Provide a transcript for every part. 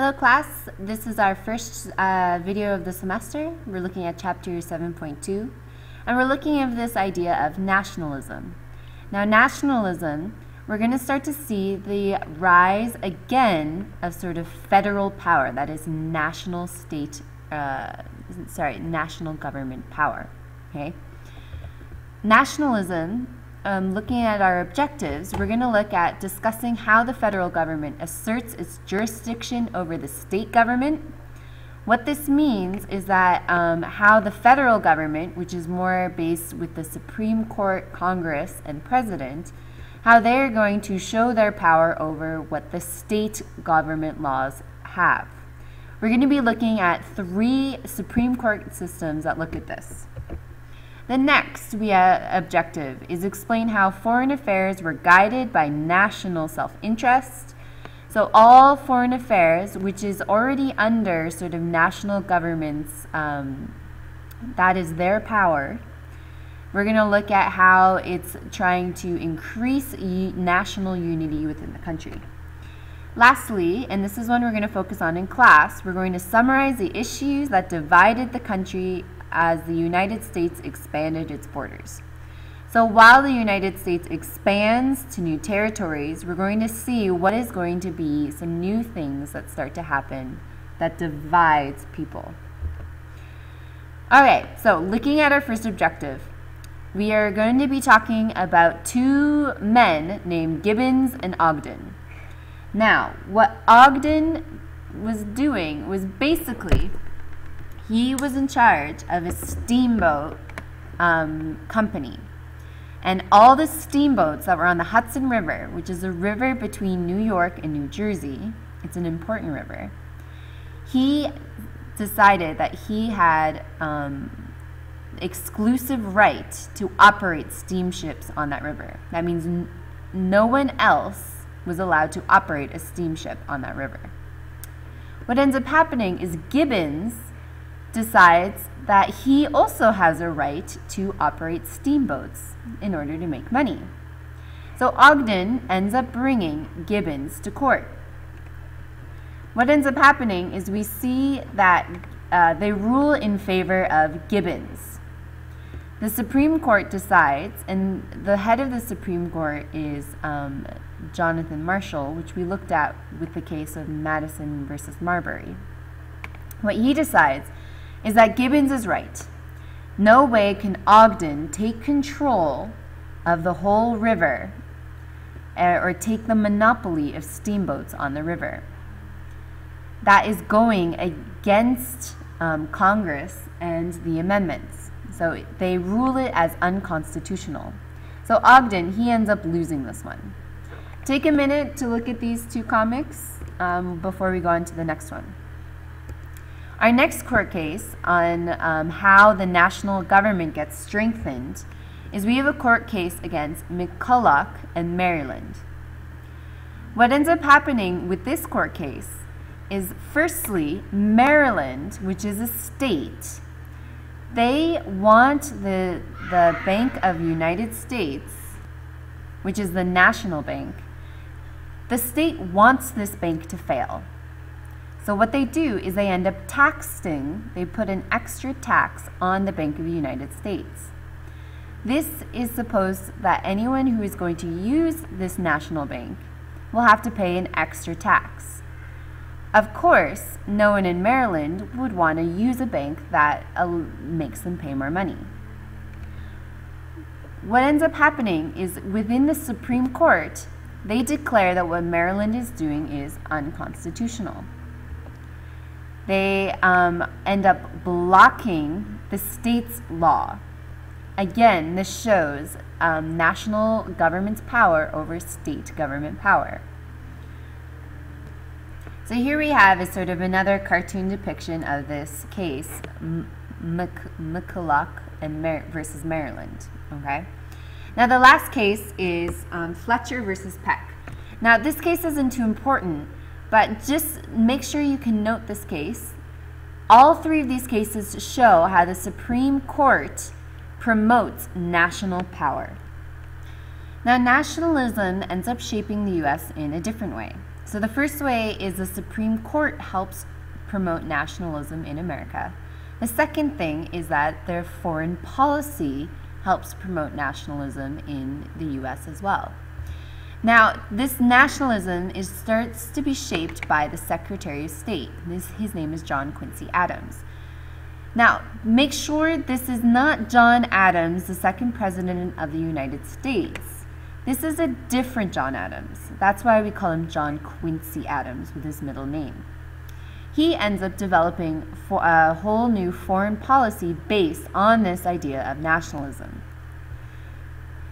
Hello class, this is our first video of the semester. We're looking at chapter 7.2 and we're looking at this idea of nationalism. Now nationalism, we're going to start to see the rise again of sort of federal power, that is national government power. Okay? Nationalism, looking at our objectives, we're going to look at discussing how the federal government asserts its jurisdiction over the state government. What this means is that how the federal government, which is more based with the Supreme Court, Congress, and President, how they're going to show their power over what the state government laws have. We're going to be looking at 3 Supreme Court systems that look at this. The next objective is explain how foreign affairs were guided by national self-interest. So all foreign affairs, which is already under sort of national governments, that is their power. We're going to look at how it's trying to increase national unity within the country. Lastly, and this is one we're going to focus on in class, we're going to summarize the issues that divided the country as the United States expanded its borders. So while the United States expands to new territories, we're going to see what is going to be some new things that start to happen that divides people. Alright, so looking at our first objective, we are going to be talking about 2 men named Gibbons and Ogden. Now, what Ogden was doing was basically he was in charge of a steamboat company. And all the steamboats that were on the Hudson River, which is a river between New York and New Jersey, it's an important river, he decided that he had exclusive right to operate steamships on that river. That means no one else was allowed to operate a steamship on that river. What ends up happening is Gibbons decides that he also has a right to operate steamboats in order to make money. So Ogden ends up bringing Gibbons to court. What ends up happening is we see that they rule in favor of Gibbons. The Supreme Court decides, and the head of the Supreme Court is Jonathan Marshall, which we looked at with the case of Madison versus Marbury. What he decides is that Gibbons is right. No way can Ogden take control of the whole river or take the monopoly of steamboats on the river. That is going against Congress and the amendments. So they rule it as unconstitutional. So Ogden, he ends up losing this one. Take a minute to look at these 2 comics before we go on to the next one. Our next court case on how the national government gets strengthened is we have a court case against McCulloch and Maryland. What ends up happening with this court case is, firstly, Maryland, which is a state, they want the Bank of United States, which is the national bank, the state wants this bank to fail. So what they do is they end up taxing, they put an extra tax on the Bank of the United States. This is supposed that anyone who is going to use this national bank will have to pay an extra tax. Of course, no one in Maryland would want to use a bank that makes them pay more money. What ends up happening is within the Supreme Court, they declare that what Maryland is doing is unconstitutional. They end up blocking the state's law. Again, this shows national government's power over state government power. So here we have is sort of another cartoon depiction of this case, McCulloch and versus Maryland. Okay. Now the last case is Fletcher versus Peck. Now this case isn't too important, but just make sure you can note this case. All 3 of these cases show how the Supreme Court promotes national power. Now nationalism ends up shaping the U.S. in a different way. So the first way is the Supreme Court helps promote nationalism in America. The second thing is that their foreign policy helps promote nationalism in the US as well. Now, this nationalism starts to be shaped by the Secretary of State. His name is John Quincy Adams. Now, make sure this is not John Adams, the second president of the United States. This is a different John Adams. That's why we call him John Quincy Adams with his middle name. He ends up developing a whole new foreign policy based on this idea of nationalism.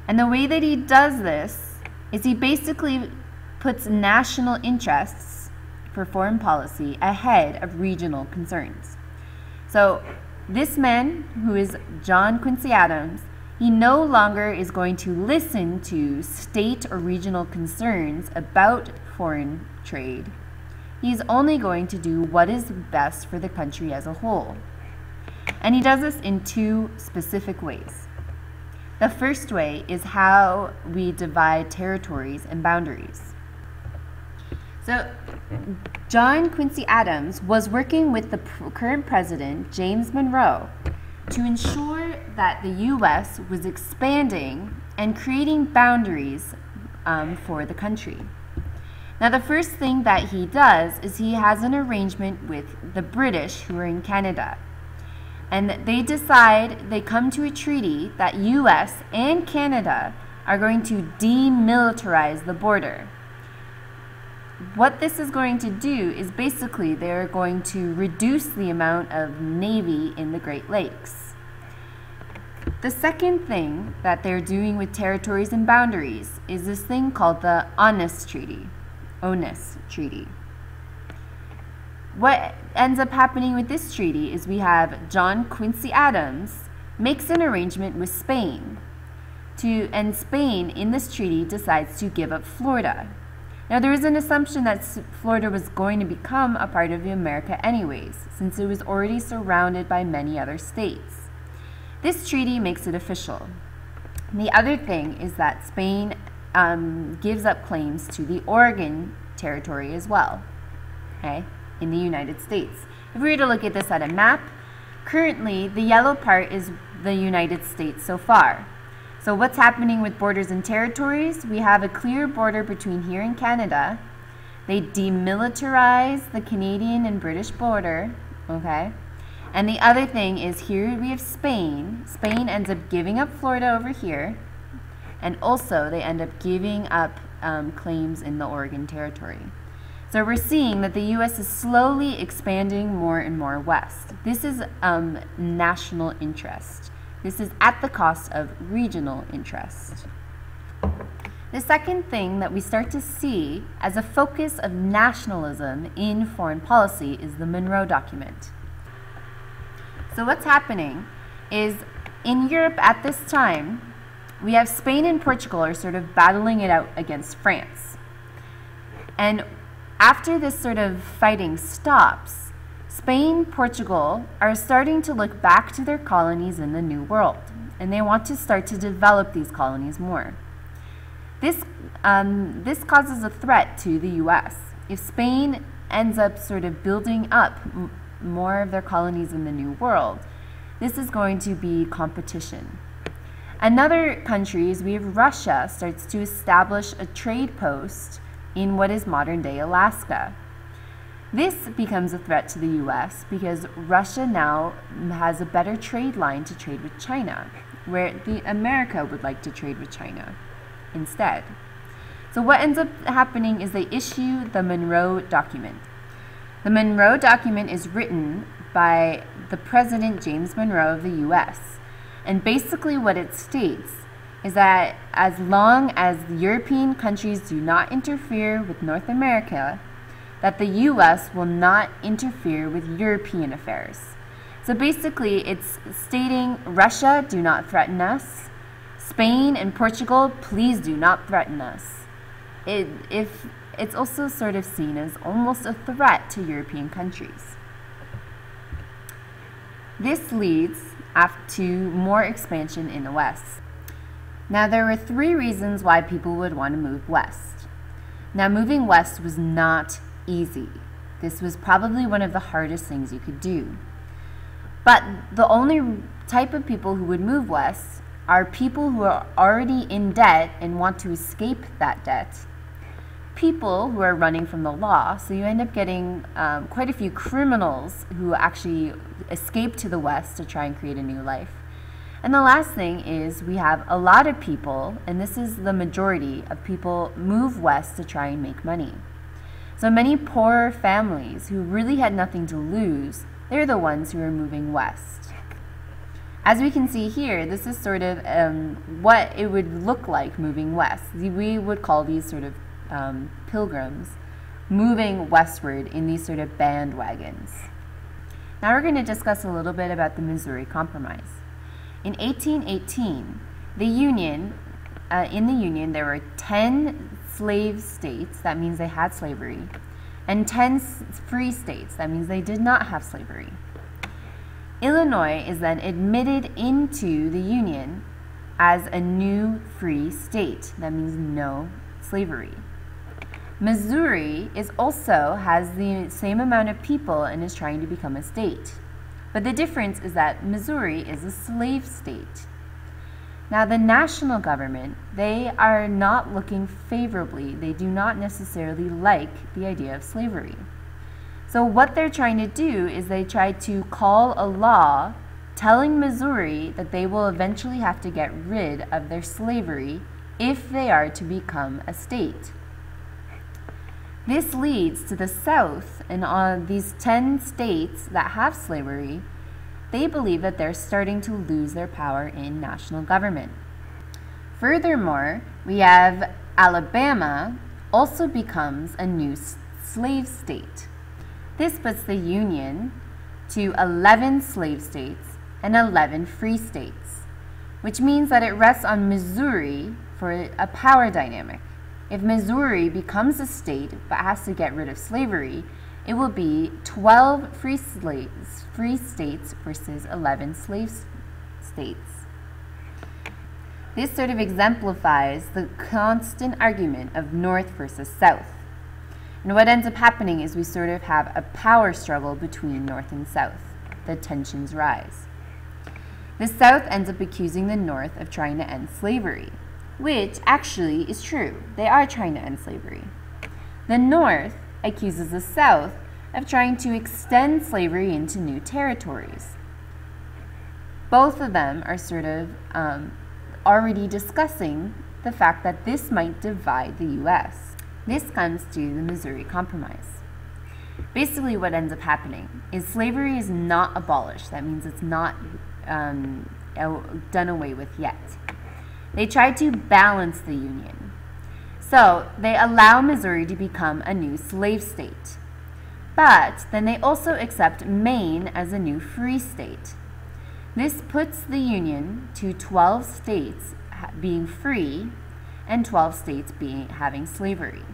And the way that he does this is he basically puts national interests for foreign policy ahead of regional concerns. So this man, who is John Quincy Adams, he no longer is going to listen to state or regional concerns about foreign trade. He's only going to do what is best for the country as a whole. And he does this in two specific ways. The first way is how we divide territories and boundaries. So John Quincy Adams was working with the current president, James Monroe, to ensure that the U.S. was expanding and creating boundaries for the country. Now, the first thing that he does is he has an arrangement with the British who are in Canada. And they come to a treaty that U.S. and Canada are going to demilitarize the border. What this is going to do is basically they're going to reduce the amount of Navy in the Great Lakes. The second thing that they're doing with territories and boundaries is this thing called the Onus Treaty. What ends up happening with this treaty is we have John Quincy Adams makes an arrangement with Spain, and Spain in this treaty decides to give up Florida. Now, there is an assumption that Florida was going to become a part of America anyways, since it was already surrounded by many other states. This treaty makes it official. The other thing is that Spain gives up claims to the Oregon Territory as well, okay, in the United States. If we were to look at this at a map, currently the yellow part is the United States so far. So what's happening with borders and territories? We have a clear border between here and Canada. They demilitarize the Canadian and British border, okay? And the other thing is here we have Spain. Spain ends up giving up Florida over here, and also they end up giving up claims in the Oregon Territory. So we're seeing that the U.S. is slowly expanding more and more west. This is national interest. This is at the cost of regional interest. The second thing that we start to see as a focus of nationalism in foreign policy is the Monroe Document. So what's happening is in Europe at this time, we have Spain and Portugal are sort of battling it out against France. And after this sort of fighting stops, Spain, Portugal are starting to look back to their colonies in the New World, and they want to start to develop these colonies more. This causes a threat to the U.S. If Spain ends up sort of building up more of their colonies in the New World, this is going to be competition. Another country, we have Russia, starts to establish a trade post in what is modern-day Alaska. This becomes a threat to the U.S. because Russia now has a better trade line to trade with China, where America would like to trade with China instead. So what ends up happening is they issue the Monroe Document. The Monroe Document is written by the President James Monroe of the U.S. And basically what it states is that as long as the European countries do not interfere with North America, that the U.S. will not interfere with European affairs. So basically, it's stating Russia, do not threaten us. Spain and Portugal, please do not threaten us. It's also sort of seen as almost a threat to European countries. This leads to more expansion in the West. Now, there were three reasons why people would want to move west. Now, moving west was not easy. This was probably one of the hardest things you could do. But the only type of people who would move west are people who are already in debt and want to escape that debt. People who are running from the law, so you end up getting quite a few criminals who actually escape to the west to try and create a new life. And the last thing is we have a lot of people, and this is the majority of people, move west to try and make money. So many poor families who really had nothing to lose, they're the ones who are moving west. As we can see here, this is sort of what it would look like moving west. We would call these sort of pilgrims moving westward in these sort of bandwagons. Now we're going to discuss a little bit about the Missouri Compromise. In 1818, in the Union there were 10 slave states, that means they had slavery, and 10 free states, that means they did not have slavery. Illinois is then admitted into the Union as a new free state, that means no slavery. Missouri also has the same amount of people and is trying to become a state. But the difference is that Missouri is a slave state. Now the national government, they are not looking favorably. They do not necessarily like the idea of slavery. So what they're trying to do is they try to call a law telling Missouri that they will eventually have to get rid of their slavery if they are to become a state. This leads to the South, and on these 10 states that have slavery, they believe that they're starting to lose their power in national government. Furthermore, we have Alabama also becomes a new slave state. This puts the Union to 11 slave states and 11 free states, which means that it rests on Missouri for a power dynamic. If Missouri becomes a state but has to get rid of slavery, it will be 12 free states versus 11 slave states. This sort of exemplifies the constant argument of North versus South. And what ends up happening is we sort of have a power struggle between North and South. The tensions rise. The South ends up accusing the North of trying to end slavery, which actually is true. They are trying to end slavery. The North accuses the South of trying to extend slavery into new territories. Both of them are sort of already discussing the fact that this might divide the U.S. This comes to the Missouri Compromise. Basically what ends up happening is slavery is not abolished. That means it's not done away with yet. They try to balance the Union. So they allow Missouri to become a new slave state. But then they also accept Maine as a new free state. This puts the Union to 12 states being free and 12 states having slavery.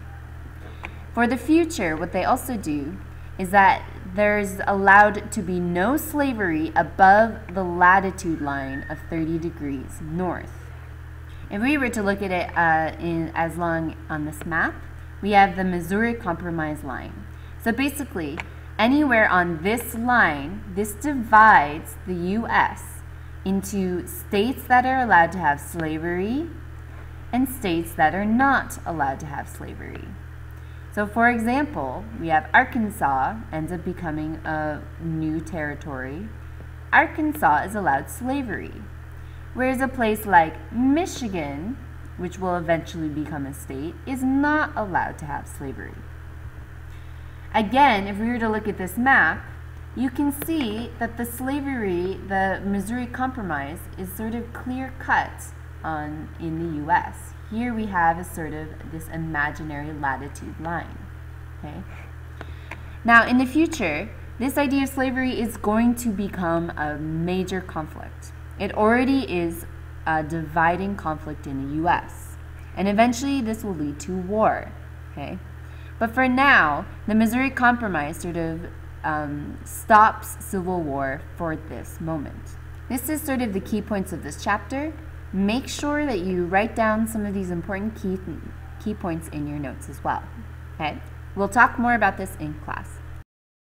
For the future, what they also do is that there's allowed to be no slavery above the latitude line of 30 degrees north. If we were to look at it as long on this map, we have the Missouri Compromise line. So basically, anywhere on this line, this divides the U.S. into states that are allowed to have slavery and states that are not allowed to have slavery. So for example, we have Arkansas ends up becoming a new territory. Arkansas is allowed slavery, whereas a place like Michigan, which will eventually become a state, is not allowed to have slavery. Again, if we were to look at this map, you can see that the Missouri Compromise is sort of clear-cut in the U.S. Here we have a sort of this imaginary latitude line. Okay? Now, in the future, this idea of slavery is going to become a major conflict. It already is a dividing conflict in the U.S. And eventually this will lead to war. Okay? But for now, the Missouri Compromise sort of stops civil war for this moment. This is sort of the key points of this chapter. Make sure that you write down some of these important key points in your notes as well. Okay? We'll talk more about this in class.